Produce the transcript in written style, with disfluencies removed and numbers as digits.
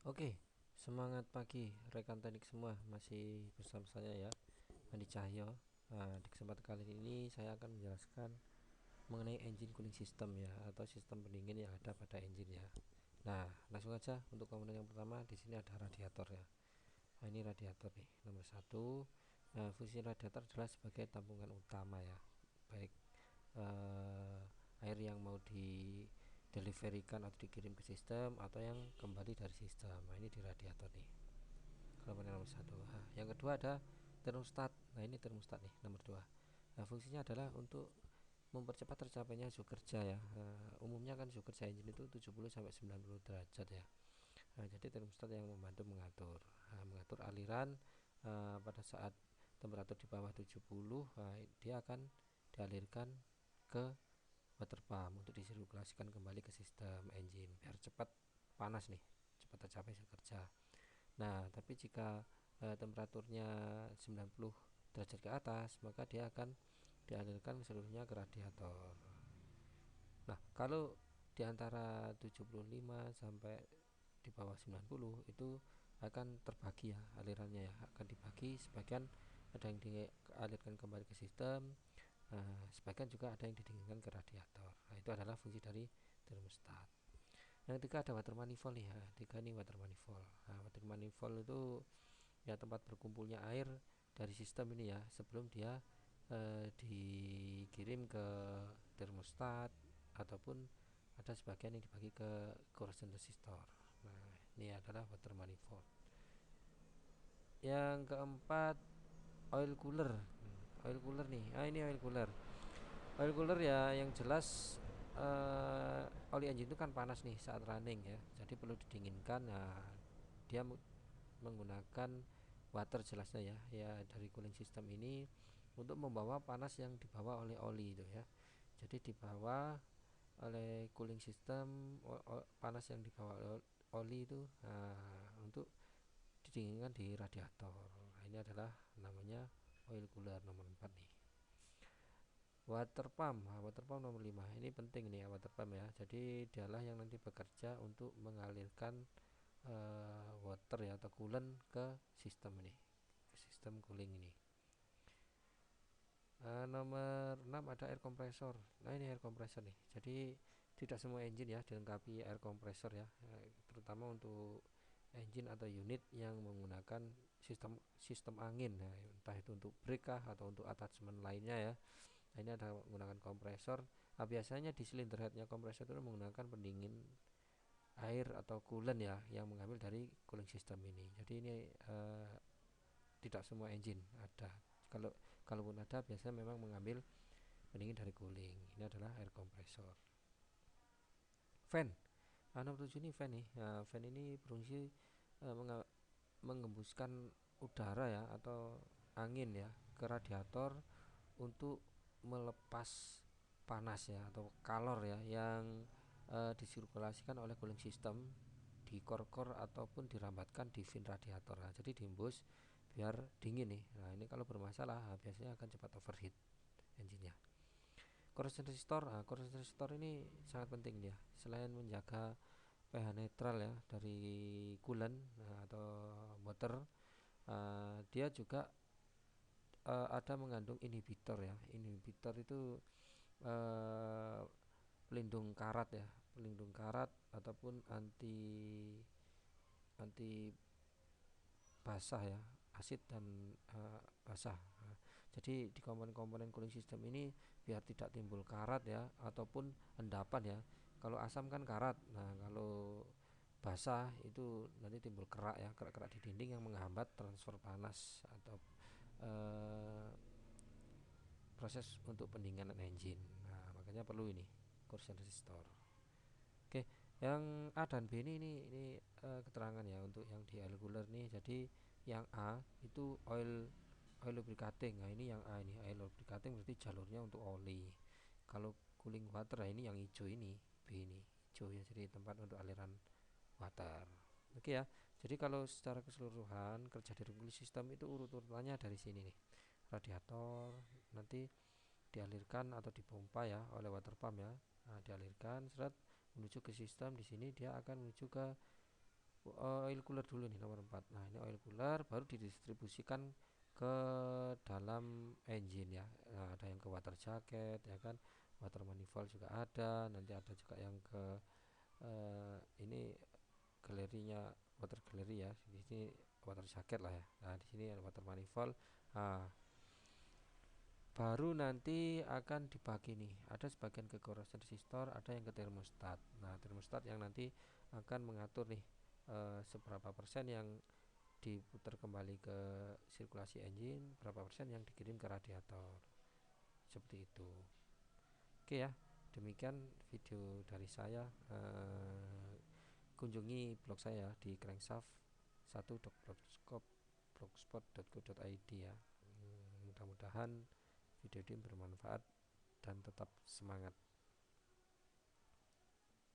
Oke, semangat pagi rekan teknik semua, masih bersama saya ya, Andi Cahyo. Nah, di kesempatan kali ini saya akan menjelaskan mengenai engine cooling system ya, atau sistem pendingin yang ada pada engine ya. Nah, langsung aja untuk komponen yang pertama. Di sini ada radiator ya. Nah, ini radiator nih, nomor satu. Nah, fungsi radiator adalah sebagai tampungan utama ya, baik air yang mau di deliverikan atau dikirim ke sistem atau yang kembali dari sistem. Nah, ini di radiator nih, komponen nomor satu. Nah, yang kedua ada termostat. Nah, ini termostat nih, nomor dua. Nah, fungsinya adalah untuk mempercepat tercapainya suhu kerja ya. Umumnya kan suhu kerja engine itu 70 sampai 90 derajat ya. Nah, jadi termostat yang membantu mengatur aliran pada saat temperatur di bawah 70. Dia akan dialirkan ke water pump untuk disirkulasikan kembali ke sistem engine biar cepat panas nih, cepat tercapai suhu kerja. Nah, tapi jika temperaturnya 90 derajat ke atas, maka dia akan dialirkan seluruhnya ke radiator. Nah, kalau di antara 75 sampai di bawah 90 itu akan terbagi ya alirannya ya, akan dibagi sebagian, ada yang dialirkan kembali ke sistem, sebagian juga ada yang didinginkan ke radiator. Nah, itu adalah fungsi dari termostat. Yang ketiga ada water manifold nih ya. Tiga nih water manifold. Nah, water manifold itu ya tempat berkumpulnya air dari sistem ini ya sebelum dia dikirim ke termostat, ataupun ada sebagian yang dibagi ke corrosion resistor. Nah, ini adalah water manifold. Yang keempat, oil cooler. Oil cooler nih. Ini oil cooler. Oil cooler ya, yang jelas oli engine itu kan panas nih saat running ya. Jadi perlu didinginkan. Nah, dia menggunakan water jelasnya ya, ya dari cooling system ini untuk membawa panas yang dibawa oleh oli itu ya. Jadi dibawa oleh cooling system panas yang dibawa oleh oli itu untuk didinginkan di radiator. Nah, ini adalah namanya oil cooler nomor 4 nih. Water pump. Nah, water pump nomor 5. Ini penting nih ya, water pump ya. Jadi dialah yang nanti bekerja untuk mengalirkan water ya atau coolant ke sistem ini, ke sistem cooling ini. Nomor 6 ada air compressor. Nah, ini air compressor nih. Jadi tidak semua engine ya dilengkapi air compressor ya, terutama untuk engine atau unit yang menggunakan sistem sistem angin. Nah, entah itu untuk brake kah atau untuk attachment lainnya ya. Nah, ini ada menggunakan kompresor. Nah, biasanya di silinder headnya kompresor itu menggunakan pendingin air atau coolant ya, yang mengambil dari cooling system ini. Jadi ini tidak semua engine ada. Kalau kalaupun ada, biasanya memang mengambil pendingin dari cooling. Ini adalah air compressor. Fan. Nomor 7 ini fan nih. Nah, fan ini berfungsi mengembuskan udara ya atau angin ya ke radiator untuk melepas panas ya atau kalor ya yang disirkulasikan oleh cooling system di core ataupun dirambatkan di fin radiator. Nah, jadi diembus biar dingin nih. Nah, ini kalau bermasalah biasanya akan cepat overheat engine-nya. Corrosion resistor. Corrosion resistor ini sangat penting ya. Selain menjaga pH netral ya dari coolant atau water, dia juga ada mengandung inhibitor ya. Inhibitor itu uh, pelindung karat ya, pelindung karat ataupun anti anti basah ya, asid dan basah. Jadi di komponen-komponen cooling system ini biar tidak timbul karat ya ataupun endapan ya. Kalau asam kan karat, nah kalau basah itu nanti timbul kerak ya, kerak-kerak di dinding yang menghambat transfer panas atau eh, proses untuk pendinginan engine. Nah, makanya perlu ini corrosion resistor. Oke, yang A dan B ini keterangan ya untuk yang di oil cooler nih. Jadi yang A itu oil lubricating. Nah, ini yang A ini oil lubricating berarti jalurnya untuk oli. Kalau cooling water, nah ini yang hijau ini, B ini hijau ya. Jadi tempat untuk aliran water. Oke ya. Jadi kalau secara keseluruhan kerja dari cooling system itu urut-urutannya dari sini nih. Radiator nanti dialirkan atau dipompa ya oleh water pump ya. Nah, dialirkan seret menuju ke sistem. Di sini dia akan menuju ke oil cooler dulu nih nomor 4. Nah, ini oil cooler baru didistribusikan ke dalam engine ya. Nah, ada yang ke water jacket ya kan, water manifold juga ada. Nanti ada juga yang ke ini galerinya, water gallery ya. Di sini water jacket lah ya. Nah, di sini ada water manifold. Nah, baru nanti akan dibagi nih. Ada sebagian ke corrosion resistor, ada yang ke termostat. Nah, termostat yang nanti akan mengatur nih seberapa persen yang diputar kembali ke sirkulasi engine, berapa persen yang dikirim ke radiator. Seperti itu. Oke ya, demikian video dari saya. Kunjungi blog saya di crankshaft1.blogspot.co.id ya. Mudah-mudahan video ini bermanfaat dan tetap semangat.